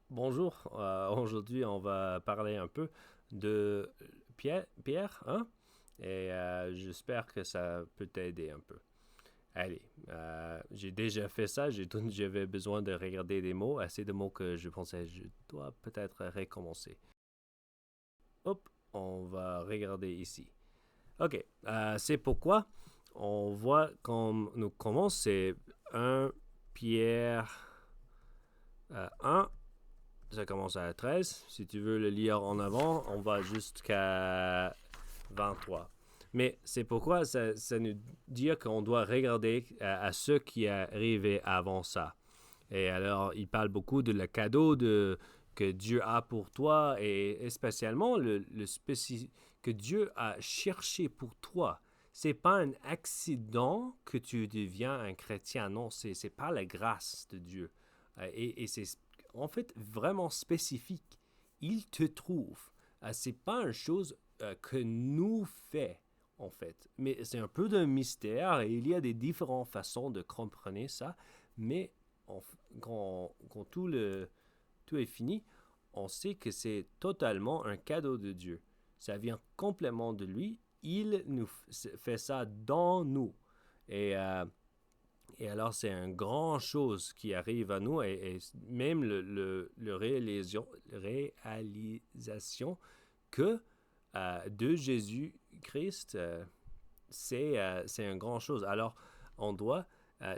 Bonjour, aujourd'hui on va parler un peu de Pierre, hein? Et j'espère que ça peut t'aider un peu. Allez, j'ai déjà fait ça, j'avais besoin de regarder des mots, assez de mots que je pensais je dois peut-être recommencer. Hop, on va regarder ici. Ok, c'est pourquoi on voit quand nous commence, c'est un Pierre 1. Ça commence à 13. Si tu veux le lire en avant, on va jusqu'à 23. Mais c'est pourquoi ça nous dit qu'on doit regarder à ce qui est arrivé avant ça. Et alors, il parle beaucoup de le cadeau que Dieu a pour toi et spécialement que Dieu a cherché pour toi. C'est pas un accident que tu deviens un chrétien, non, c'est pas la grâce de Dieu. Et c'est en fait vraiment spécifique. Il te trouve. C'est pas une chose que nous fait en fait. Mais c'est un peu d'un mystère et il y a des différentes façons de comprendre ça. Mais on- quand tout est fini, on sait que c'est totalement un cadeau de Dieu. Ça vient complètement de lui. Il nous fait ça dans nous. Et, euh, et alors, c'est une grande chose qui arrive à nous. Et même le réalisation que de Jésus-Christ, c'est une grande chose. Alors, on doit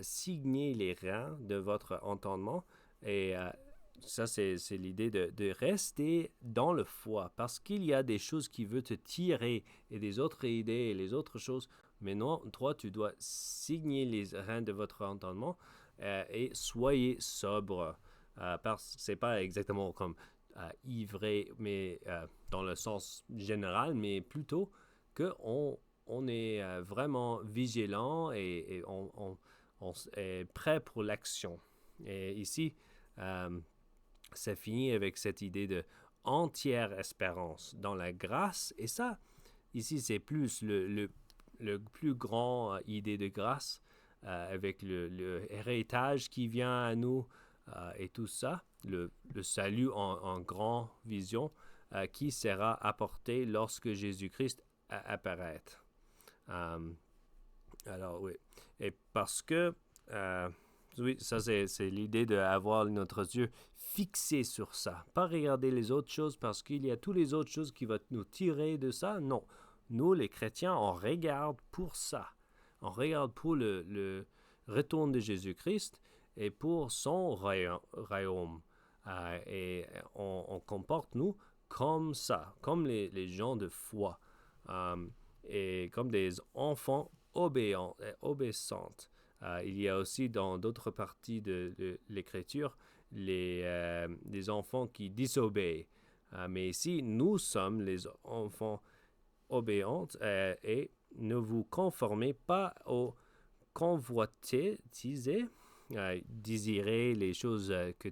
signer les rangs de votre entendement et ça, c'est l'idée de rester dans le foi parce qu'il y a des choses qui veulent te tirer et des autres idées et les autres choses. Mais non, toi, tu dois signer les rangs de votre entendement et soyez sobre parce que c'est pas exactement comme ivré, mais dans le sens général, mais plutôt que on est vraiment vigilant et on est prêt pour l'action. Et ici, euh, ça finit avec cette idée de entière espérance dans la grâce. Et ça, ici, c'est plus le plus grand idée de grâce avec le héritage qui vient à nous et tout ça, le salut en grand vision qui sera apporté lorsque Jésus-Christ apparaît. Euh, alors, oui. Et parce que, euh, oui, ça, c'est l'idée d'avoir notre yeux fixé sur ça. Pas regarder les autres choses parce qu'il y a toutes les autres choses qui vont nous tirer de ça. Non. Nous, les chrétiens, on regarde pour ça. On regarde pour le retour de Jésus-Christ et pour son royaume. Et on comporte nous comme ça, comme les gens de foi. Euh, et comme des enfants obéissantes. Il y a aussi dans d'autres parties de l'Écriture les enfants qui disobéissent. Mais ici, nous sommes les enfants obéissants et ne vous conformez pas aux convoitises, désirer les choses que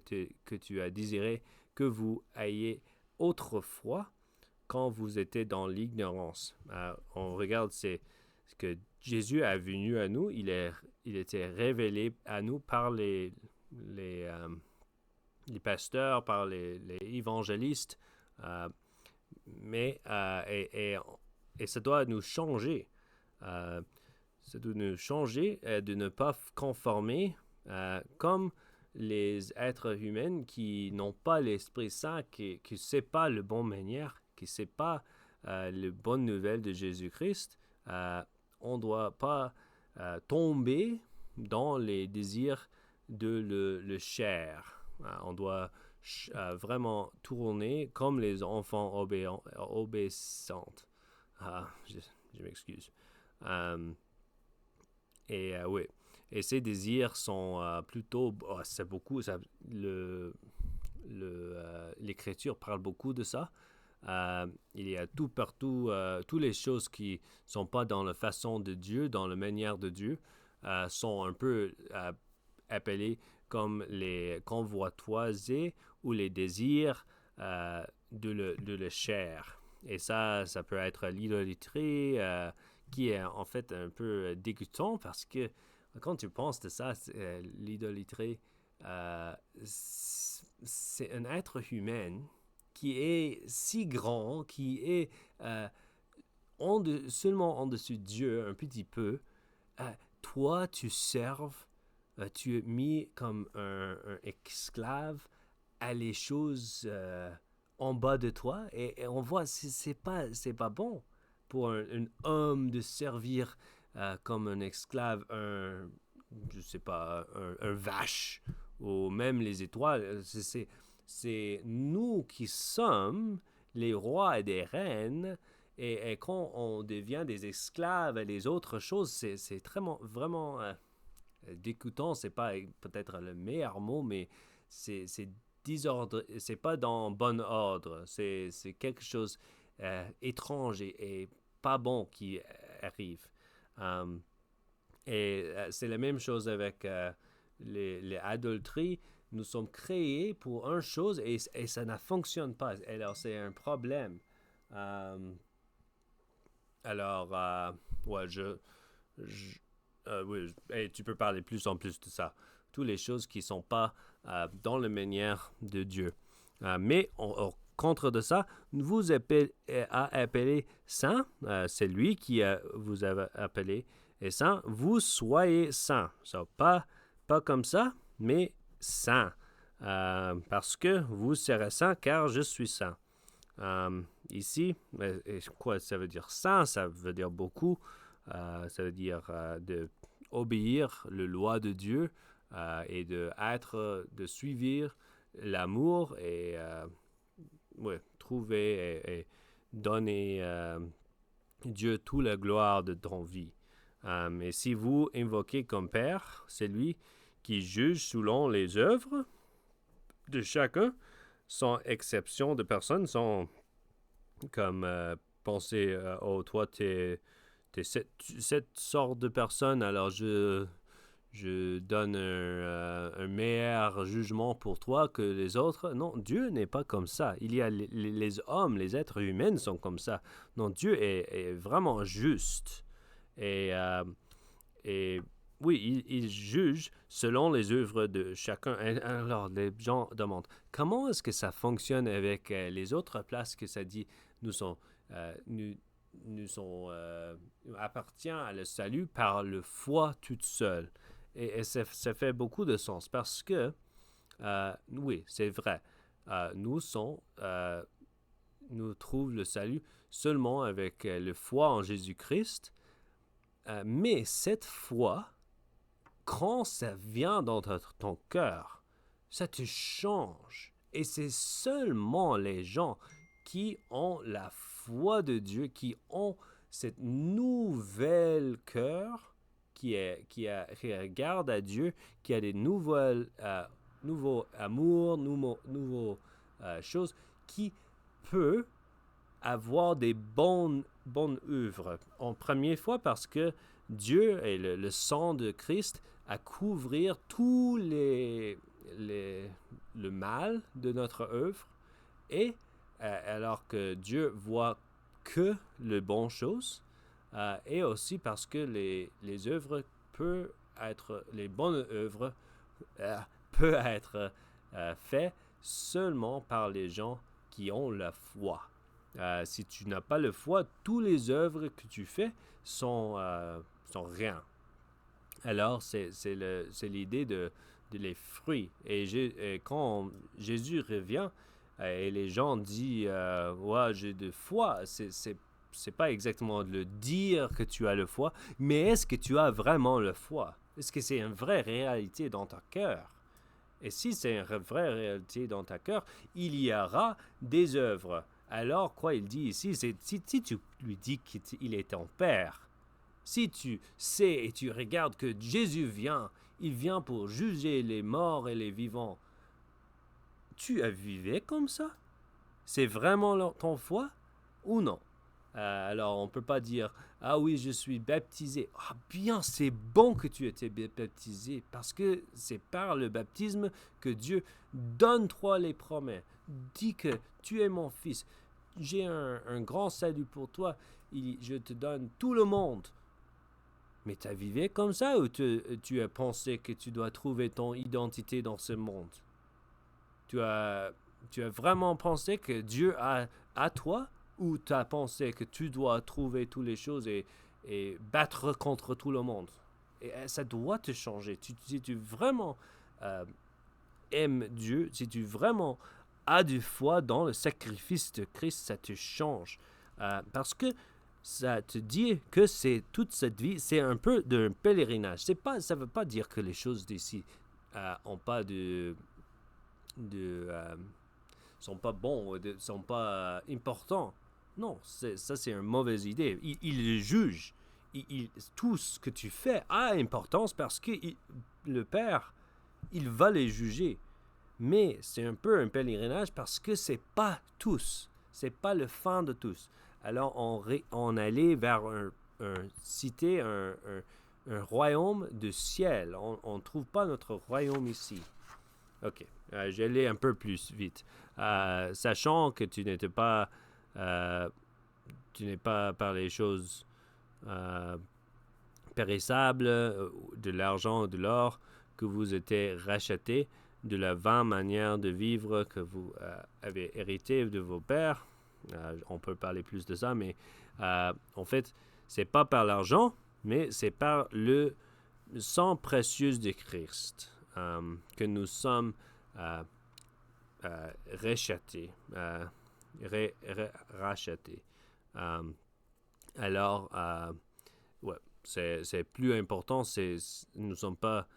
tu as désiré que vous ayez autrefois quand vous étiez dans l'ignorance. On regarde ce que Jésus est venu à nous, il était révélé à nous par les, euh, les pasteurs, par les évangélistes, euh, mais et ça doit nous changer. Euh, Ça doit nous changer de ne pas conformer comme les êtres humains qui n'ont pas l'Esprit Saint, qui ne sait pas le bon manière, qui ne sait pas les bonnes nouvelles de Jésus-Christ. Euh, on ne doit pas tomber dans les désirs de le chair. On doit vraiment tourner comme les enfants obéissants. Je m'excuse. Euh, oui. Et ces désirs sont plutôt. C'est beaucoup. L'Écriture parle beaucoup de ça. Il y a tout partout, toutes les choses qui ne sont pas dans la façon de Dieu, dans la manière de Dieu, sont un peu appelées comme les convoitises ou les désirs de la chair. Et ça peut être l'idolâtrie, qui est en fait un peu dégoûtant parce que quand tu penses de ça, l'idolâtrie, c'est un être humain qui est si grand, qui est seulement en dessus de Dieu un petit peu. Toi, tu serves, tu es mis comme un esclave à les choses en bas de toi, et on voit c'est pas bon pour un homme de servir comme un esclave, je sais pas, un vache ou même les étoiles. C'est nous qui sommes les rois et des reines. Et quand on devient des esclaves et les autres choses, c'est vraiment dégoûtant. C'est pas peut-être le meilleur mot, mais c'est désordre. C'est pas dans bon ordre. C'est quelque chose étrange et pas bon qui arrive. Um, c'est la même chose avec les adulteries. Nous sommes créés pour une chose et ça ne fonctionne pas. Alors, c'est un problème. Um, alors, ouais, oui, et tu peux parler plus en plus de ça. Toutes les choses qui ne sont pas dans la manière de Dieu. Mais au contre de ça, vous a appelé saint, c'est lui qui vous a appelé et saint, vous soyez saint. So, pas comme ça, mais saint. Parce que vous serez saint car je suis saint. Ici, quoi ça veut dire saint? Ça veut dire beaucoup. Ça veut dire de obéir la loi de Dieu et de suivre l'amour et ouais, trouver et donner Dieu toute la gloire de ton vie. Et si vous invoquez comme Père, c'est lui qui juge selon les œuvres de chacun, sans exception de personne, sans comme penser, oh, toi, t'es cette sorte de personne, alors je donne un meilleur jugement pour toi que les autres. Non, Dieu n'est pas comme ça. Il y a les hommes, les êtres humains sont comme ça. Non, Dieu est vraiment juste. Et oui, il juge selon les œuvres de chacun. Alors, les gens demandent, comment est-ce que ça fonctionne avec les autres places que ça dit, nous sommes appartient à le salut par le foi toute seule. Et ça fait beaucoup de sens parce que, oui, c'est vrai, nous trouvons le salut seulement avec le foi en Jésus-Christ, mais cette foi, quand ça vient dans ton cœur, ça te change. Et c'est seulement les gens qui ont la foi de Dieu, qui ont cette nouvelle cœur, qui regarde à Dieu, qui a des nouveaux amours, nouveaux choses, qui peut avoir des bonnes œuvres. En première fois, parce que Dieu et le sang de Christ à couvrir tout le mal de notre œuvre, et alors que Dieu voit que les bonnes choses, et aussi parce que les œuvres peuvent être, les bonnes œuvres peuvent être faites seulement par les gens qui ont la foi. Si tu n'as pas la foi, toutes les œuvres que tu fais sont rien. Alors, c'est l'idée de les fruits. Et quand Jésus revient et les gens disent ouais, j'ai de foi, c'est pas exactement de le dire que tu as le foi, mais est-ce que tu as vraiment le foi? Est-ce que c'est une vraie réalité dans ton cœur? Et si c'est une vraie réalité dans ta cœur, il y aura des œuvres. Alors, quoi il dit ici, c'est si tu lui dis qu'il est ton Père, si tu sais et tu regardes que Jésus vient, il vient pour juger les morts et les vivants, tu as vécu comme ça? C'est vraiment ton foi ou non? Alors, on ne peut pas dire « Ah oui, je suis baptisé. » Ah bien, c'est bon que tu aies été baptisé parce que c'est par le baptême que Dieu donne toi les promesses. Dit que tu es mon fils. J'ai un grand salut pour toi. Je te donne tout le monde. Mais tu as vécu comme ça ou tu as pensé que tu dois trouver ton identité dans ce monde? tu as vraiment pensé que Dieu a à toi, ou tu as pensé que tu dois trouver toutes les choses et battre contre tout le monde? Et ça doit te changer. Si tu vraiment aimes Dieu, si tu vraiment as du foi dans le sacrifice de Christ, ça te change. Parce que ça te dit que c'est toute cette vie, c'est un peu d'un pèlerinage. Ça ne veut pas dire que les choses d'ici ont pas sont pas bons, sont pas importants. Non, ça c'est une mauvaise idée. Il le juge. Tout ce que tu fais a importance parce que le Père, il va les juger. Mais c'est un peu un pèlerinage parce que c'est pas tous. C'est pas le fin de tous. Alors on allait vers cité, un royaume de ciel. On ne trouve pas notre royaume ici. Ok, j'allais un peu plus vite. Sachant que tu n'es pas par les choses périssables, de l'argent ou de l'or, que vous étiez rachetés de la vaine manière de vivre que vous avez hérité de vos pères. On peut parler plus de ça, mais en fait, c'est pas par l'argent, mais c'est par le sang précieux de Christ que nous sommes rachetés. Rachetés. Alors, ouais, c'est plus important. Nous ne sommes pas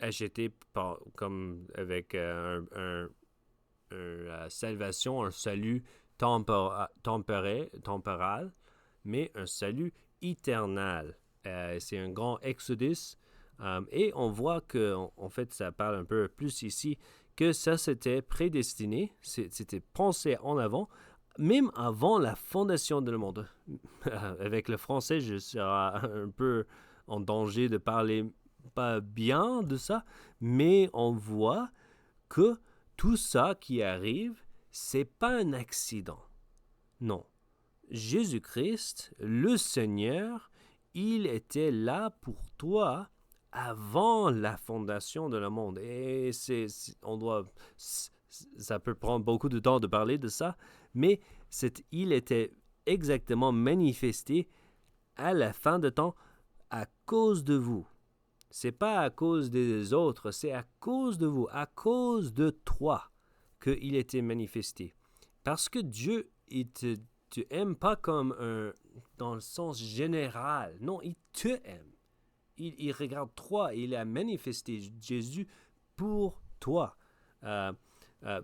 achetés comme avec un salvation, un salut temporal, mais un salut éternel. C'est un grand exodus. Et on voit que, en fait, ça parle un peu plus ici, que ça c'était prédestiné, c'était pensé en avant, même avant la fondation du monde. Avec le français, je serai un peu en danger de parler pas bien de ça, mais on voit que tout ça qui arrive, c'est pas un accident. Non. Jésus-Christ, le Seigneur, il était là pour toi avant la fondation de le monde. Et ça peut prendre beaucoup de temps de parler de ça, mais il était exactement manifesté à la fin de temps à cause de vous. C'est pas à cause des autres, c'est à cause de vous, à cause de toi qu'il était manifesté. Parce que Dieu, tu aimes pas comme dans le sens général. Non, il te aime. Il regarde toi, il a manifesté Jésus pour toi.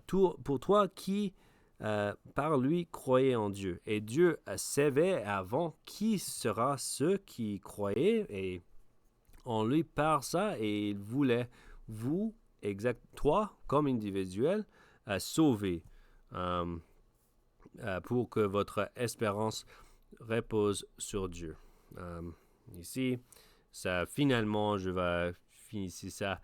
Pour toi qui, par lui, croyait en Dieu. Et Dieu savait avant qui sera ceux qui croyaient et on lui par ça et il voulait toi comme individuel, sauver pour que votre espérance repose sur Dieu. Ici, ça finalement, je vais finir ça.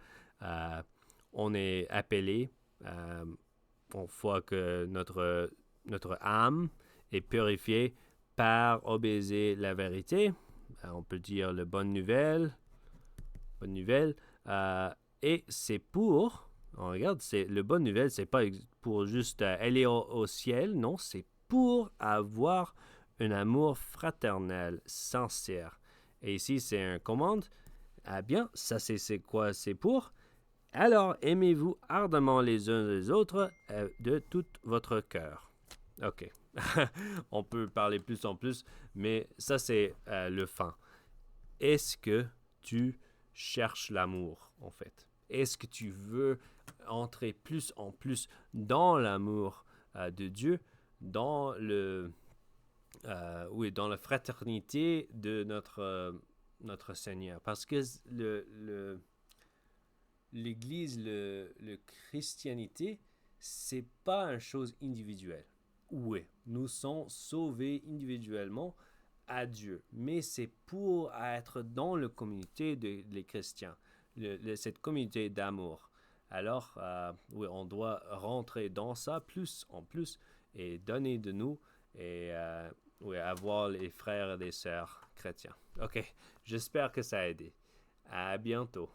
On est appelé, une fois que notre âme est purifiée par obéir la vérité. On peut dire la bonne nouvelle. Et c'est on regarde, le bonne nouvelle, c'est pas pour juste aller au ciel, non, c'est pour avoir un amour fraternel, sincère. Et ici, c'est un commande. Ah bien, ça c'est quoi? C'est pour. Alors, aimez-vous ardemment les uns les autres de tout votre cœur. Ok. On peut parler plus en plus, mais ça c'est le fin. Est-ce que tu cherches l'amour, en fait? Est-ce que tu veux entrer plus en plus dans l'amour de Dieu, dans dans la fraternité de notre Seigneur? Parce que l'Église, le christianité, c'est pas une chose individuelle. Oui, nous sommes sauvés individuellement à Dieu, mais c'est pour être dans la communauté des chrétiens, cette communauté d'amour. Alors, oui, on doit rentrer dans ça plus en plus et donner de nous et oui, avoir les frères et les sœurs chrétiens. Ok, j'espère que ça a aidé. À bientôt.